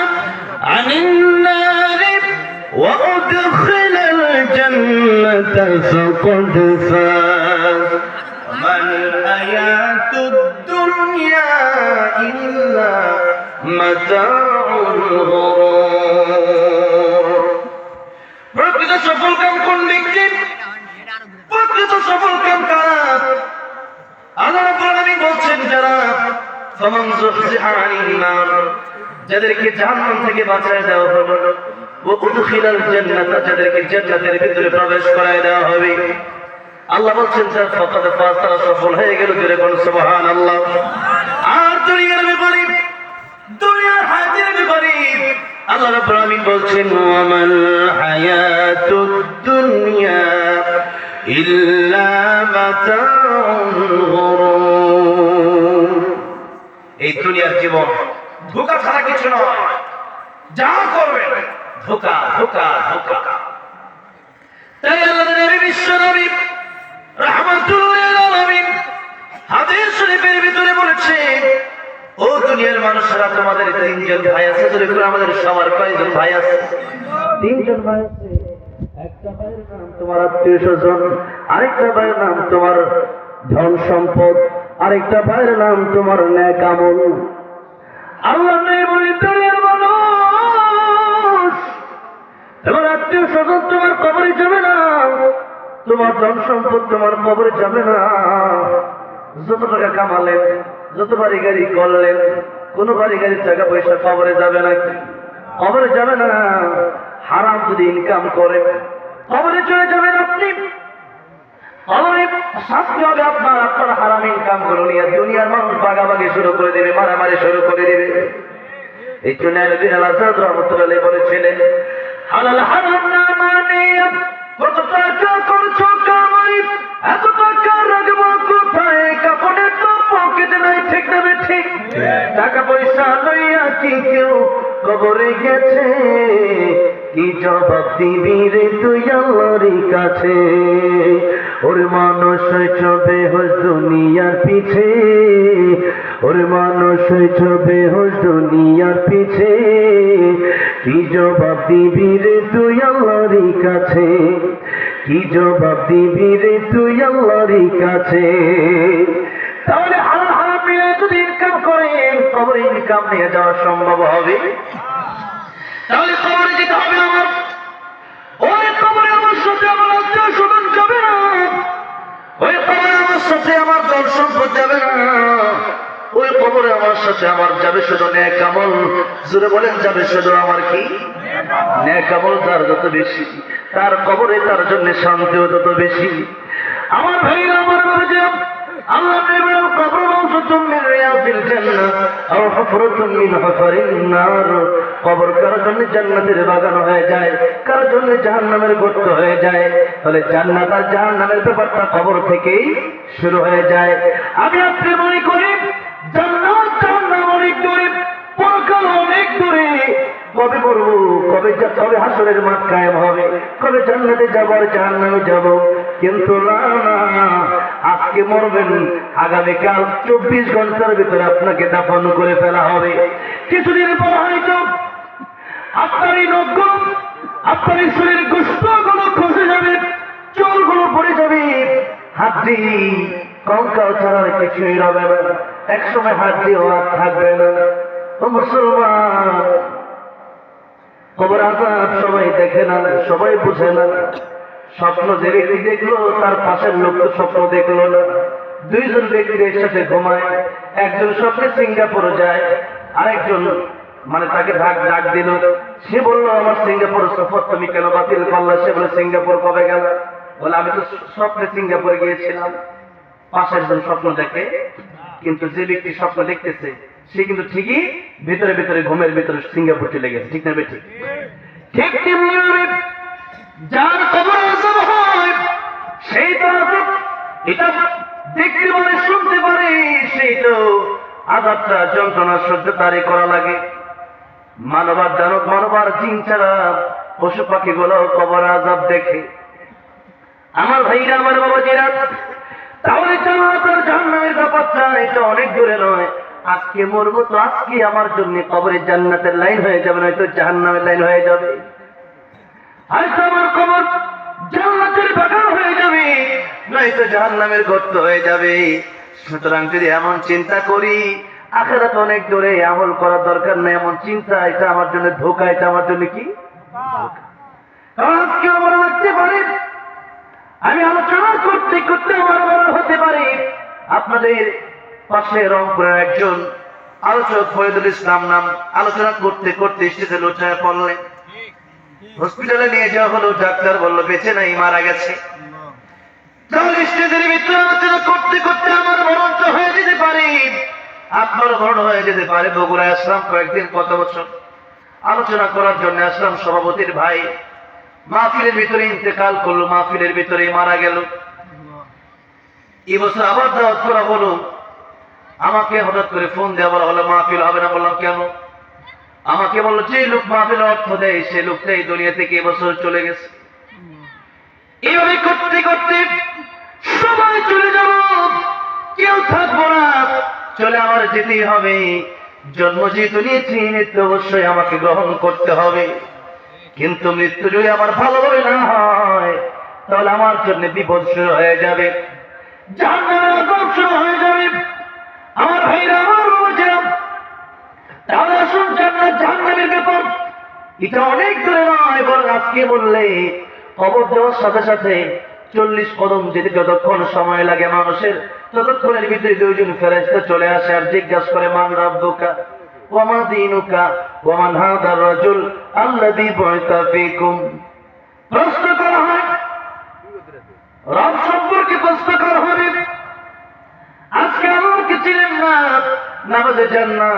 আনিন নার ওয়া উদখিলাল জান্নাতা ফাকাদ ফাজ মাল হায়াতুদ দুনিয়া ইল্লা মাতাউল গুরুর। প্রকৃত সফল কাম কোন ব্যক্তি? প্রকৃত সফল কাম কারা? আল্লাহ রাব্বুল আলামিন বলছেন যারা ফামান যুহজিহা আনিন নার, যাদেরকে জাহান্নাম থেকে বাঁচায় দেওয়া হবে, ওয়া উদখিলাল জান্নাতা, যাদেরকে জান্নাতের ভিতরে প্রবেশ করায় দেওয়া হবে। আল্লাহ বলছেন যারা ফাকাদ ফাজ, তারা সফল হয়ে গেল। জোরে বলুন সুবহানাল্লাহ। আর দুনিয়ার ব্যাপারে, দুনিয়ার হায়াতের ব্যাপারে আল্লাহ রাব্বুল আলামিন বলছেন ওয়া মাল হায়াতুদ দুনিয়া ইল্লা মাতাউল গুরুর। এই দুনিয়ার জীবন ধোঁকা ছাড়া কিছু নয়। যা করবেন ধোঁকা ধোঁকা ধোঁকা। তাই আল্লাহর নবী বিশ্ব নবী রাহমাতুল লিল আলামিন হাদিস শরীফের ভিতরে বলেছেন, ও দুনিয়ার মানুষরা, তোমাদের তিনজন ভাই আছে। জোরে করে আমাদের সবার কয়জন ভাই আছে? তিনজন ভাই আছে। একটা ভাইয়ের নাম তোমার আত্মীয় স্বজন, আরেকটা ভাইয়ের নাম তোমার ধন সম্পদ, আরেকটা ভাইয়ের নাম তোমার নেক আমল। আল্লাহ নবী বলেন দুনিয়ার মানুষ, তোমার আত্মীয় স্বজন তোমার কবরে যাবে না, তোমার ধন সম্পদ তোমার কবরে যাবে না। যত টাকা কামালেন, যত বাড়ি গাড়ি করলেন, কোন বাড়ি গাড়ির টাকা পয়সা কবরে যাবে না। কবরে যাবে না। হারাম যদি ইনকাম করে কবরে চলে যাবেন আপনি। কবরে শাস্তি হবে আপনার, আপনার হারাম ইনকাম গুলো নিয়ে দুনিয়ার মানুষ ভাগাভাগি শুরু করে দেবে, মারামারি শুরু করে দেবে। এই জন্য নবী আল-আযাদ রাহমাতুল্লাহ আলাইহি বলেছিলেন, হালাল হারাম না মানে কত টাকা করছো কামাই, এত টাকা রাখবো কোথায়? কাপড়ের তো পকেটে নাই, ঠিক না ঠিক? টাকা পয়সা লইয়া কি কেউ কবরে গেছে? কি জবাব দিবি রে তুই আল্লাহর কাছে? ওর মানুষ চবে হোস দুনিয়ার পিছে, ওর মানুষ চবে হোস দুনিয়ার পিছে। কি জবাব দিবি রে তুই আল্লাহর কাছে? কি জবাব দিবি রে তুই আল্লাহর কাছে? তাহলে হারাম হারাম মিলে যদি ইনকাম করেন, কবরে ইনকাম নিয়ে যাওয়া সম্ভব হবে? তাহলে কবরে যেতে হবে আমার। ওই কবরে আমার সাথে আমার আত্মীয় স্বজন যাবে না, ওই কবরে আমার সাথে আমার ধন সম্পদ যাবে না, ওই কবরে আমার সাথে আমার যাবে শুধু নেক আমল। জোরে বলেন, যাবে শুধু আমার কি? নেক আমল। তার যত বেশি, তার কবরে তার জন্য শান্তিও তত বেশি। আমার ভাইরা, আমার বাবা, আল্লাহ নেবেন কবর মাওসুতুম মিন রিয়াদিল জান্নাহ আও হুফরাতুম মিন হুফারিন নার। কবর কার জন্য জান্নাতের বাগান হয়ে যায়, কার জন্য জাহান্নামের গর্ত হয়ে যায়। তাহলে জান্নাত আর জাহান্নামের ব্যাপারটা কবর থেকেই শুরু হয়ে যায়। আমি আপনি মনে করি জান্নাত জাহান্নাম অনেক দূরে, পরকাল অনেক দূরে। কবে মরবো, কবে হাসরের মাঠ কায়েম হবে, কবে জান্নাতে যাবো আর জাহান্নামে যাবো? কিন্তু না, আজকে মরবেন, আগামীকাল 24 ঘন্টার ভিতরে আপনাকে দাফন করে ফেলা হবে। কিছুদিন পর হয়তো আপনার এই নখগুলো, আপনার এই শরীরের গোশতগুলো খসে যাবে, চুলগুলো পড়ে যাবে, হাড্ডি কঙ্কাল ছাড়ার কিছুই রবে না। একসময় হাড্ডিও আর থাকবে না। ও মুসলমান, কবর আযাব সবাই দেখে না, সবাই বুঝে না, স্বপ্ন যে ব্যক্তি দেখলো তার পাশের লোক তো স্বপ্ন দেখলো না। দুইজন ব্যক্তি একসাথে ঘুমায়, একজন স্বপ্নে সিঙ্গাপুরে যায়, আরেকজন মানে তাকে ডাক দিল। সে বললো আমার সিঙ্গাপুর সফর তুমি কেন বাতিল করলে? সে বলে সিঙ্গাপুর কবে গেল? বলে আমি তো স্বপ্নে সিঙ্গাপুরে গিয়েছিলাম। পাশের জন স্বপ্ন দেখে, কিন্তু যে ব্যক্তি স্বপ্ন দেখতেছে সে কিন্তু ঠিকই ভিতরে ভিতরে ঘুমের ভিতরে সিঙ্গাপুর চলে গেছে। ঠিক না বেঠিক? ঠিক তেমনি যার কবর আযাব হয় সেই তো আযাব এটা দেখতে পারে, শুনতে পারে, সেই তো আযাবটা যন্ত্রণা সহ্য তারই করা লাগে। মানবার জানক মানবার জিন ছাড়া পশু পাখিগুলো কবর আযাব দেখে। আমার ভাইরা, আমার বাবাজিরা, তাহলে জান্নাত আর জাহান্নামের ব্যাপারটা এটা অনেক দূরে নয়। আজকে মরবো তো আজকে আমার জন্য কবরে জান্নাতের লাইন হয়ে যাবে, নয়তো জাহান্নামের লাইন হয়ে যাবে। হয়তো আমার কবর জান্নাতের বাগান হয়ে যাবে, নয়তো জাহান্নামের গর্ত হয়ে যাবে। সুতরাং যদি এমন চিন্তা করি আখিরাত অনেক দূরে, আমল করার দরকার নেই এমন চিন্তা, এটা আমার জন্য ধোঁকা, এটা আমার জন্য কি? কারণ আজকে আমার লাগতে পারে আমি আলোচনা করতে করতে আমার মনে হতে পারে আপনাদের পাশে রংপুরের একজন আলোচক ফরিদুল ইসলাম নাম আলোচনা করতে করতে স্টেজে লোটায় পড়লেন। হসপিটালে নিয়ে যাওয়া হলো, ডাক্তার বলল বেঁচে নাই, মারা গেছে। তাহলে স্টেজের ভিতরে আলোচনা করতে করতে আমার মরণ তো হয়ে যেতে পারে, আপনার মরণ হয়ে যেতে পারে। বগুড়ায় আসলাম কয়েকদিন, কত বছর আলোচনা করার জন্য আসলাম। সভাপতির ভাই মাহফিলের ভিতরে ইন্তেকাল করলো, মাহফিলের ভিতরে মারা গেল। এবছর আবার দাওয়াত করা হলো, আমাকে হঠাৎ করে ফোন দেওয়া বলা হলো মাহফিল হবে না। বললাম কেন? আমাকে বললো যে লোক মাহফিলের অর্থ দেয় সে লোকটা এই দুনিয়া থেকে এবছর চলে গেছে। এইভাবে করতে করতে সবাই চলে যাব, কেউ থাকবো না, চলে আমার যেতেই হবে। জন্ম যেহেতু নিয়েছি, মৃত্যু অবশ্যই আমাকে গ্রহণ করতে হবে। কিন্তু মৃত্যু যদি আমার ভালোভাবে না হয় তাহলে আমার জন্য বিপদ শুরু হয়ে যাবে, জাহান্নামের আযাব শুরু হয়ে যাবে। আমার ভাইরা, আমার বাবাজিরা, তাহলে আসুন জান্নাত জাহান্নামের ব্যাপার এটা অনেক দূরে নয়, বরং আজকে বললে কবর দেওয়ার সাথে সাথে 40 কদম যেতে যতক্ষণ সময় লাগে মানুষের, ততক্ষণের ভিতরে দুইজন ফেরেশতা চলে আসে আর জিজ্ঞাসা করে মান রাব্বুকা ওয়া মা দীনুকা ওয়া মান হাদার রাজুল আল্লাযী বুইসা ফীকুম। প্রশ্ন করা হয়, রব সম্পর্কে প্রশ্ন করা হবে। আজকে আমাকে চিনেন না, নামাজে যান না,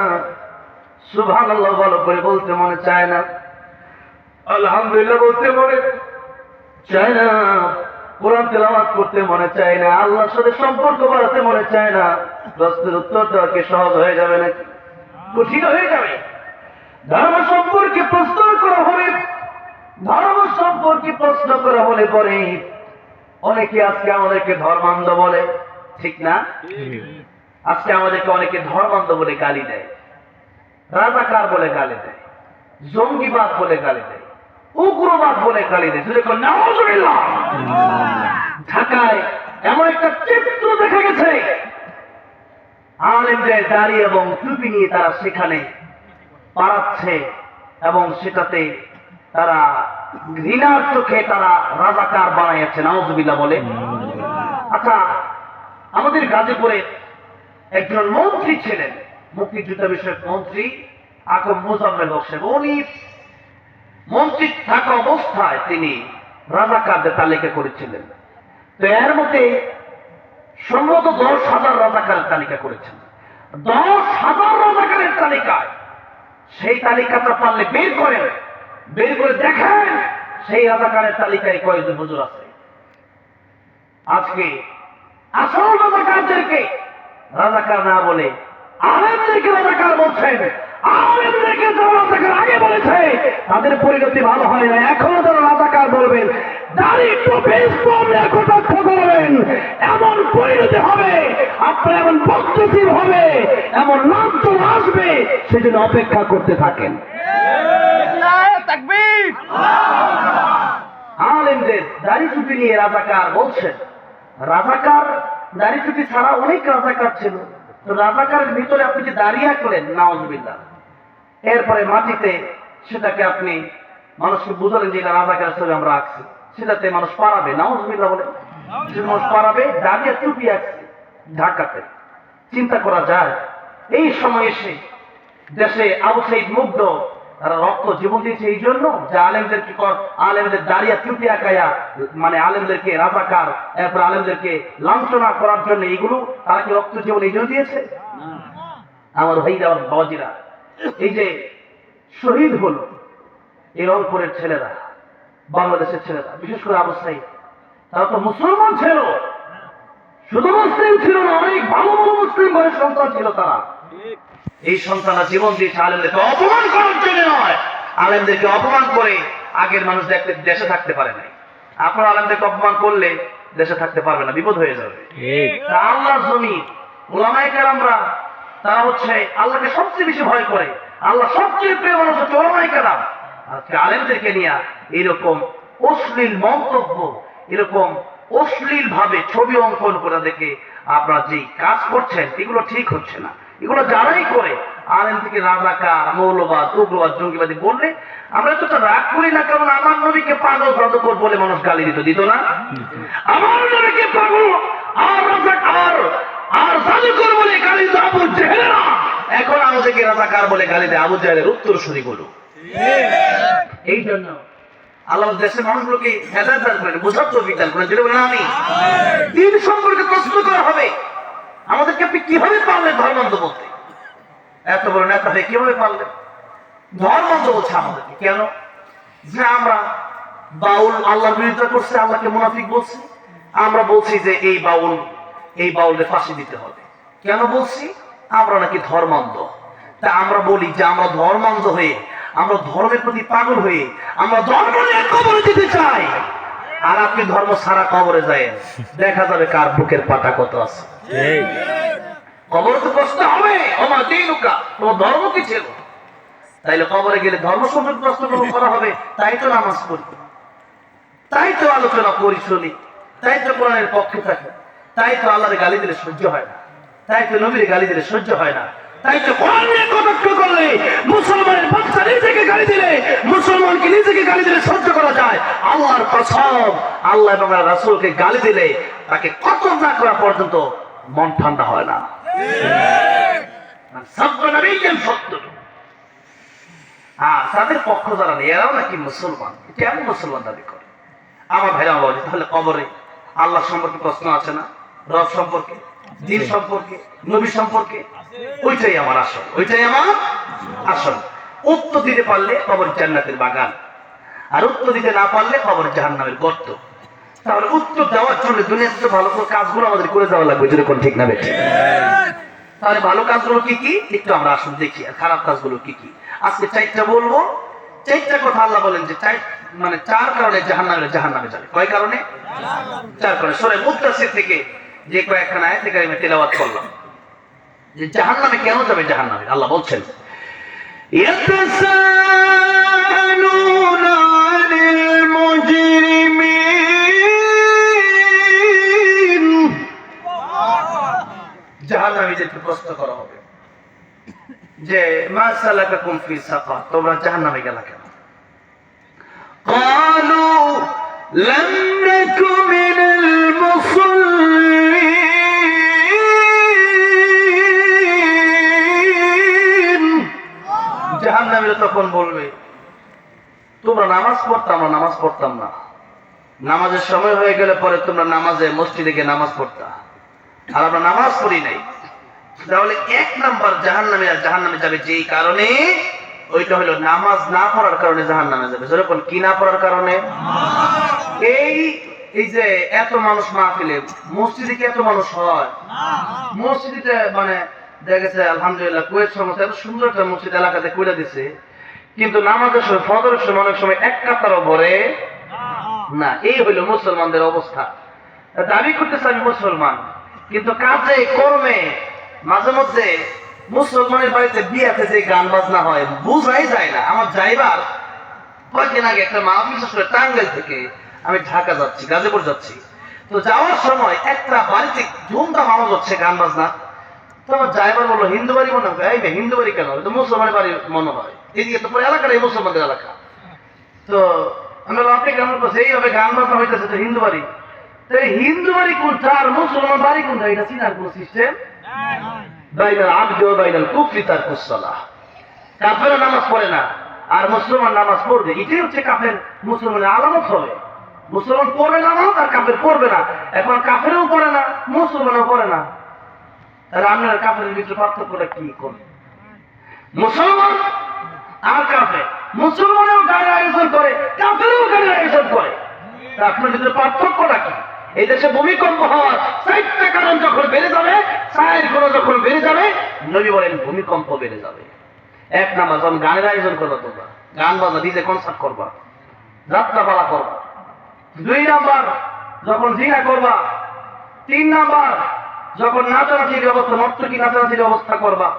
সুবহানাল্লাহ ভালো করে বলতে মনে চায় না, আলহামদুলিল্লাহ বলতে মনে চায় না, কোরআন তেলাওয়াত করতে মনে চায় না, আল্লাহর সাথে সম্পর্ক বাড়াতে মনে চায় না। প্রশ্নের উত্তর দেওয়া কি সহজ হয়ে যাবে নাকি কঠিন হয়ে যাবে? ধর্ম সম্পর্কে প্রশ্ন করা হবে, ধর্ম সম্পর্কে প্রশ্ন করা হলে পরে অনেকে আজকে আমাদেরকে ধর্মান্ধ বলে, ঠিক না? আজকে আমাদেরকে অনেকে ধর্মান্ধ বলে গালি দেয়, রাজাকার বলে গালি দেয়, জঙ্গিবাদ বলে গালি দেয়, উগ্রবাদ বলে গালি দেয়। যদি কোন নাউজুবিল্লাহ, ঢাকায় এমন একটা চিত্র দেখা গেছে, আলেমদের দাড়ি এবং টুপি নিয়ে তারা সেখানে পালাচ্ছে এবং সেটাতে তারা ঘৃণার চোখে তারা রাজাকার বানাইছে, নাউজুবিল্লাহ বলে। আচ্ছা, আমাদের গাজীপুরে একজন মন্ত্রী ছিলেন, মুক্তিযুদ্ধ বিষয়ক মন্ত্রী আকম মোজাম্মেল হক সাহেব। উনি মন্ত্রী থাকা অবস্থায় তিনি রাজাকারদের তালিকা করেছিলেন। তো এর মধ্যে সম্ভবত 10,000 রাজাকারের তালিকা করেছেন। 10,000 রাজাকারের তালিকায় সেই তালিকাটা পারলে বের করেন, বের করে দেখেন সেই রাজাকারের তালিকায় কয়েকজন হুজুর আছে। আজকে আসল রাজাকারদেরকে রাজাকার না বলে আলেমদেরকে রাজাকার বলছেন। আলেমদেরকে যারা রাজাকার আগে বলেছে তাদের পরিণতি ভালো হয় না, এখনো যারা রাজাকার বলবেন, দাড়ি টুপি ইসলামে কটাক্ষ করবেন, এমন পরিণতি হবে, আপনার এমন বক্তব্য হবে, এমন লাঞ্ছনা আসবে, সেজন্য অপেক্ষা করতে থাকেন। তাকবীর! আলেমদের দাড়ি টুপি নিয়ে রাজাকার বলছেন। রাজাকার দাড়ি টুপি ছাড়া অনেক রাজাকার ছিল, তো রাজাকারের ভিতরে আপনি যে দাঁড়িয়ে আঁকলেন, নাউজুবিল্লাহ, এরপরে মাটিতে সেটাকে আপনি মানুষকে বুঝালেন যে এটা রাজাকার ছবি আমরা আঁকছি, সেটাতে মানুষ পারাবে, নাউজুবিল্লাহ বলে, সে মানুষ পারাবে, দাঁড়িয়ে টুপি আছে ঢাকাতে। চিন্তা করা যায় এই সময় এসে দেশে আবু সাইদ মুগ্ধ, তারা রক্ত জীবন দিয়েছে এই জন্য যে আলেমদেরকে আলেমদের দাঁড়িয়ে টুপি আঁকাইয়া, মানে আলেমদেরকে রাজাকার, এরপর আলেমদেরকে লাঞ্ছনা করার জন্য এইগুলো তারা কি রক্ত জীবন এই জন্য দিয়েছে? আমার ভাইরা, আমার বাবাজিরা, এই যে শহীদ হলো এই রংপুরের ছেলেরা, বাংলাদেশের ছেলেরা, বিশেষ করে আবু সাইদ, তারা তো মুসলমান ছিল, শুধু মুসলিম ছিল না, অনেক ভালো ভালো মুসলিম ঘরের সন্তান ছিল তারা। এই সন্তানরা জীবন দিয়েছে আলেমদেরকে অপমান করার জন্য নয়। আলেমদেরকে অপমান করে আগের মানুষ দেখলে দেশে থাকতে পারে নাই। আপনারা আলেমদেরকে অপমান করলে দেশে থাকতে পারবে না, বিপদ হয়ে যাবে। তা আল্লাহর জমি উলামায়ে কেরামরা, তারা হচ্ছে আল্লাহকে সবচেয়ে বেশি ভয় করে, আল্লাহ সবচেয়ে প্রিয় মানুষ হচ্ছে উলামায়ে কেরাম। আজকে আলেমদেরকে নিয়ে এরকম অশ্লীল মন্তব্য, এরকম অশ্লীল ভাবে ছবি অঙ্কন করে দেখে আপনারা যেই কাজ করছেন এগুলো ঠিক হচ্ছে না। এগুলো যারাই করে, আলেম থেকে রাজাকার, মৌলবাদ, উগ্রবাদ, জঙ্গিবাদী বললে আমরা এতটা রাগ করি না, কারণ আমার নবীকে পাগল জাদুকর বলে মানুষ গালি দিত না? আমার নবীকে পাগল আর রাজাকার আর জাদুকর বলে গালি দিত আবু জেহেলরা, এখন আমাদেরকে রাজাকার বলে গালি দেয় আবু জেহেলের উত্তরসূরি গুলো। এই জন্য আল্লাহ দেশের মানুষগুলোকে হেদায়েত দান করেন, বোঝার তৌফিক দান করেন। যেটা বলেন আমি দিন সম্পর্কে প্রশ্ন করা হবে, আমাদেরকে আপনি কিভাবে পারলেন ধর্মান্ধ বলতে? এত বড় নেতা হয়ে কিভাবে পারলেন ধর্মান্ধ বলছে আমাদেরকে? কেন? যে আমরা বাউল আল্লাহর বিরোধিতা করছে, আল্লাহকে মুনাফিক বলছি, আমরা বলছি যে এই বাউলকে ফাঁসি দিতে হবে। কেন বলছি? আমরা নাকি ধর্মান্ধ। তা আমরা বলি যে আমরা ধর্মান্ধ হয়ে, আমরা ধর্মের প্রতি পাগল হয়ে আমরা ধর্ম নিয়ে কবরে দিতে চাই, আর আপনি ধর্ম ছাড়া কবরে যায়, দেখা যাবে কার বুকের পাটা কত আছে। কবরে তো প্রশ্ন হবে, আমার দিনুকা, তোমার ধর্ম কি ছিল? তাইলে কবরে গেলে ধর্ম সম্পর্কে প্রশ্ন করা হবে, তাই তো নামাজ পড়ি, তাই তো আলোচনা করি, শুনি, তাই তো কোরআনের পক্ষে থাকি, তাই তো আল্লাহর গালি দিলে সহ্য হয় না, তাই তো নবীর গালি দিলে সহ্য হয় না, তাই তো কোরআন নিয়ে কটাক্ষ করলে, মুসলমানের বাচ্চা নিজেকে গালি দিলে, মুসলমানকে নিজেকে গালি দিলে সহ্য করা যায়। আল্লাহর কসম, আল্লাহ এবং রাসূলকে গালি দিলে তাকে কতল না করা পর্যন্ত মন ঠান্ডা হয় না। তাদের পক্ষ যারা নেই, এরাও নাকি মুসলমান, কেমন মুসলমান দাবি করে? আমার ভাইরা বলে, তাহলে কবরে আল্লাহ সম্পর্কে প্রশ্ন আছে না? রব সম্পর্কে, দিন সম্পর্কে, নবী সম্পর্কে? ওইটাই আমার আসল, ওইটাই আমার আসল। উত্তর দিতে পারলে কবর জান্নাতের বাগান, আর উত্তর দিতে না পারলে কবর জাহান্নামের গর্ত। তাহলে উত্তর দেওয়ার জন্য দুনিয়াতে তো ভালো কাজগুলো আমাদের করে যাওয়া লাগবে, যেরকম ঠিক না বেঠিক? তাহলে ভালো কাজগুলো কি কি একটু আমরা আসুন দেখি, আর খারাপ কাজগুলো কি কি। আজকে চারটা বলবো, চারটা কথা আল্লাহ বলেন যে চার কারণে জাহান্নামে যাবে। কয় কারণে? চার কারণে। সূরা মুদ্দাসির থেকে যে কয়েকখানা আয়াত থেকে আমি তেলাওয়াত করলাম যে জাহান্নামে কেন যাবে। জাহান্নামে আল্লাহ বলছেন, ইয়াতাসাআলুনা আনিল মুজরিমিন, জাহান্নামীদেরকে প্রশ্ন করা হবে যে মা সালাকাকুম ফি সাকার, তোমরা জাহান্নামে গেলা কেন? ক্বালু লাম নাকু মিনাল মুসাল্লিন, জাহান্নামীরা তখন বলবে তোমরা নামাজ পড়তাম, আমরা নামাজ পড়তাম না, নামাজের সময় হয়ে গেলে পরে তোমরা মসজিদে গিয়ে নামাজ পড়তা, আর আমরা নামাজ পড়ি নাই। তাহলে এক নাম্বার জাহান্নামে যাবে যেই কারণে, ওইটা হলো নামাজ না পড়ার কারণে জাহান্নামে যাবে। যেরকম কি না পড়ার কারণে? এই যে এত মানুষ মাহফিলে, মসজিদে কি এত মানুষ হয়? মসজিদে মানে দেখা গেছে আলহামদুলিল্লাহ কুয়েত সমস্ত এত সুন্দর একটা মসজিদ এলাকাতে করে দিছে, কিন্তু নামাজের সময় ফজরের সময় অনেক সময় এক কাতারও ভরে না। এই হইল মুসলমানদের অবস্থা। দাবি করতেছে আমি মুসলমান, কিন্তু কাজে কর্মে মাঝে মধ্যে মুসলমানের বাড়িতে বিয়াতে যে গান বাজনা হয় বুঝাই যায় না। আমার যাইবার কয়েকদিন আগে একটা মাহফিল শেষ করে টাঙ্গাইল থেকে আমি ঢাকা যাচ্ছি, গাজীপুর যাচ্ছি, তো যাওয়ার সময় একটা বাড়িতে ধুমধাম আওয়াজ হচ্ছে গান বাজনা। তো আমার ড্রাইভার বললো হিন্দু বাড়ি মনে হয়। এই হিন্দু বাড়ি কেন? তো মুসলমানের বাড়ি মনে হয়, এদিকে তো পুরো এলাকার এই মুসলমানদের এলাকা। তো আমি বললাম আপনি কেমন করছে, এইভাবে গান বাজনা হইতেছে তো হিন্দু বাড়ি, তো এই হিন্দু বাড়ি কোনটা আর মুসলমান বাড়ি কোনটা এটা চিনার কোন সিস্টেম? বাইনাল আবদি ওয়া বাইনাল কুফরি তারকুস সালাহ। কাফেররা নামাজ পড়ে না আর মুসলমান নামাজ পড়বে, এটাই হচ্ছে কাফের মুসলমানের আলামত হবে। মুসলমান পড়বে নামাজ আর কাফের পড়বে না। এখন কাফেরও পড়ে না, মুসলমানও পড়ে না, তাহলে আপনার কাফের ভিতরে পার্থক্যটা কি কোন? মুসলমান আর কাফের, মুসলমানেও গানের আয়োজন করে, কাফেরও গানের আয়োজন করে, তা আপনার ভিতরে পার্থক্যটা কি? এই দেশে ভূমিকম্প হওয়ার 4টা কারণ যখন বেড়ে যাবে, 4 গুণ যখন বেড়ে যাবে, নবী বলেন ভূমিকম্প বেড়ে যাবে। 1 নাম্বার, যখন গানের আয়োজন করবা, তোমরা গান বাজনা ডিজে কনসার্ট করবা, যাত্রাপালা করবা। 2 নাম্বার, যখন জিনা করবা। 3 নাম্বার, যখন নাচানাচির ব্যবস্থা, নর্তকী নাচানাচির ব্যবস্থা করবা।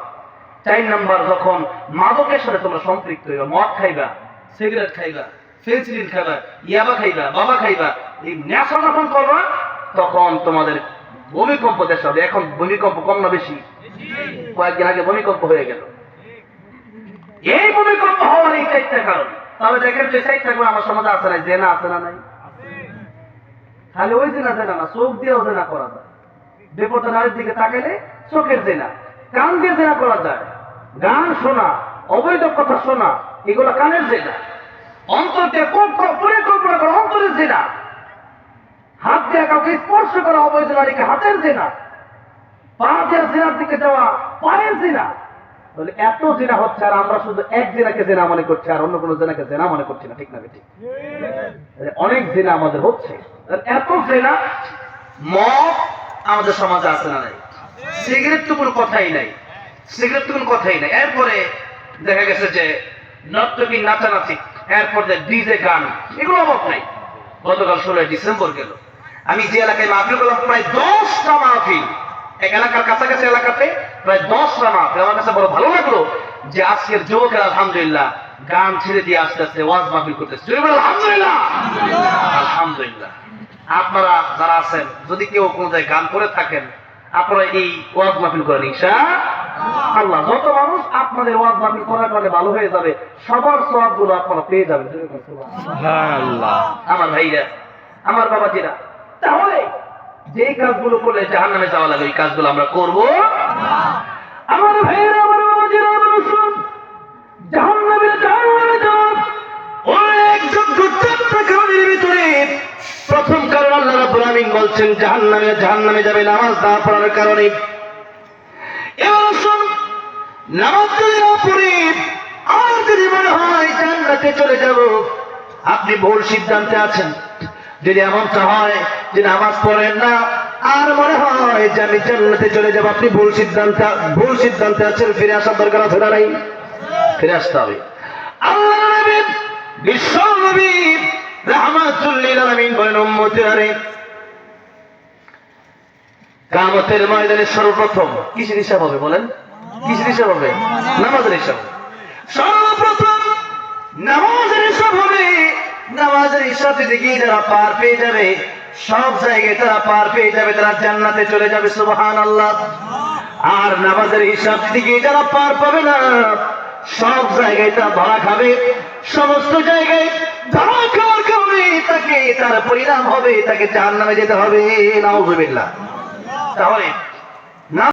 4 নাম্বার, যখন মাদকের সাথে তোমরা সম্পৃক্ত হইবা, মদ খাইবা, সিগারেট খাইবা, ফেন্সিডিল খাইবা, ইয়াবা খাইবা, বাবা খাইবা, এই নেশা যখন করবা, তখন তোমাদের ভূমিকম্প দেশ হবে। এখন ভূমিকম্প কম না বেশি? কয়েকদিন আগে ভূমিকম্প হয়ে গেল। এই ভূমিকম্প হওয়ার এই 4টা কারণ। তবে দেখেন যে 4টা কারণ আমার সমাজে আছে না, জেনা আছে না? নাই। খালি ওই জেনা জেনা না, চোখ দিয়েও জেনা করা যায়। বেপরোয়া নারীর দিকে তাকাইলে চোখের জেনা, কান দিয়ে জেনা করা যায়, গান শোনা, অবৈধ কথা শোনা, এগুলো কানের জেনা। অন্তর দিয়ে পরিকল্পনা করা অন্তরের জেনা। হাত দিয়ে কাউকে স্পর্শ করা অবৈধ নারীকে হাতের জেনা। পা দিয়ে জেনার দিকে যাওয়া পায়ের জেনা। তাহলে এত জেনা হচ্ছে, আর আমরা শুধু এক জেনাকে জেনা মনে করছি আর অন্য কোনো জেনাকে জেনা মনে করছি না, ঠিক না বেঠিক? অনেক জেনা আমাদের হচ্ছে। এত জেনা। মদ আমাদের সমাজে আছে না? নাই। সিগারেট তো কোনো কথাই নাই, সিগারেট তো কোনো কথাই নাই। এরপরে দেখা গেছে যে নর্তকী নাচানাচি, এরপর ডিজে গান, এগুলো অভাব নাই। গতকাল 16 ডিসেম্বর গেল, আমি যে এলাকায় মাহফিল করলাম, প্রায় 10টা মাহফিল, এক এলাকার কাছাকাছি এলাকাতে প্রায় 10টা মাহফিল। আমার কাছে বড় ভালো লাগলো যে আজকের যুবকেরা আলহামদুলিল্লাহ গান ছেড়ে দিয়ে আস্তে আস্তে ওয়াজ মাহফিল করতেছে। আলহামদুলিল্লাহ, আলহামদুলিল্লাহ। আপনারা যারা আছেন, যদি কেউ কোনো জায়গায় গান করে থাকেন, আপনারা এই ওয়াজ মাহফিল করেন ইনশাআল্লাহ। যত মানুষ আপনাদের ওয়াজ মাহফিল করার কারণে ভালো হয়ে যাবে, সবার সওয়াবগুলো আপনারা পেয়ে যাবেন। সুবহানাল্লাহ। আমার ভাইরা, আমার বাবাজিরা, তাহলে যে কাজগুলো করলে জাহান্নামে যাওয়া লাগে, এই কাজগুলো আমরা করব। আমার ভাইরা, আমার বাবাজিরা, আমার শুনুন, জাহান্নামে যাওয়া অনেক যোগ্যতা কারণের ভিতরে প্রথম কারণ আল্লাহ রাব্বুল আলামিন বলছেন জাহান্নামে যাবে নামাজ না পড়ার কারণে। এবার শুন, নামাজ যদি না পড়ি আর যদি মনে হয় জান্নাতে চলে যাব, আপনি ভুল সিদ্ধান্তে আছেন। যদি এমনটা হয় যে নামাজ পড়েন না আর মনে হয় যে আমি জান্নাতে চলে যাব, আপনি ভুল সিদ্ধান্তে আছেন। ফিরে আসার দরকার আছে না? নাই। ফিরে আসতে হবে। আল্লাহ নবী, বিশ্ব নবী রাহমাতুল লিল আলামিন বলেন, উম্মতেরা রে, কিয়ামতের ময়দানে সর্বপ্রথম কিসের হিসাব হবে? বলেন, কিসের হিসাব হবে? নামাজের হিসাব। সর্বপ্রথম নামাজের হিসাব হবে। নামাজের হিসাব দিকে যারা পার পেয়ে যাবে, সব জায়গায় তারা পার পেয়ে যাবে, তারা জান্নাতে চলে যাবে। সুবহানাল্লাহ। আর নামাজের হিসাব দিকে যারা পার পাবে না, সব জায়গায় তারা ধরা খাবে। সমস্ত জায়গায় ধরা খাওয়ার কারণে তার পরিণাম হবে, তাকে জাহান্নামে যেতে হবে। নাউযুবিল্লাহ। তাহলে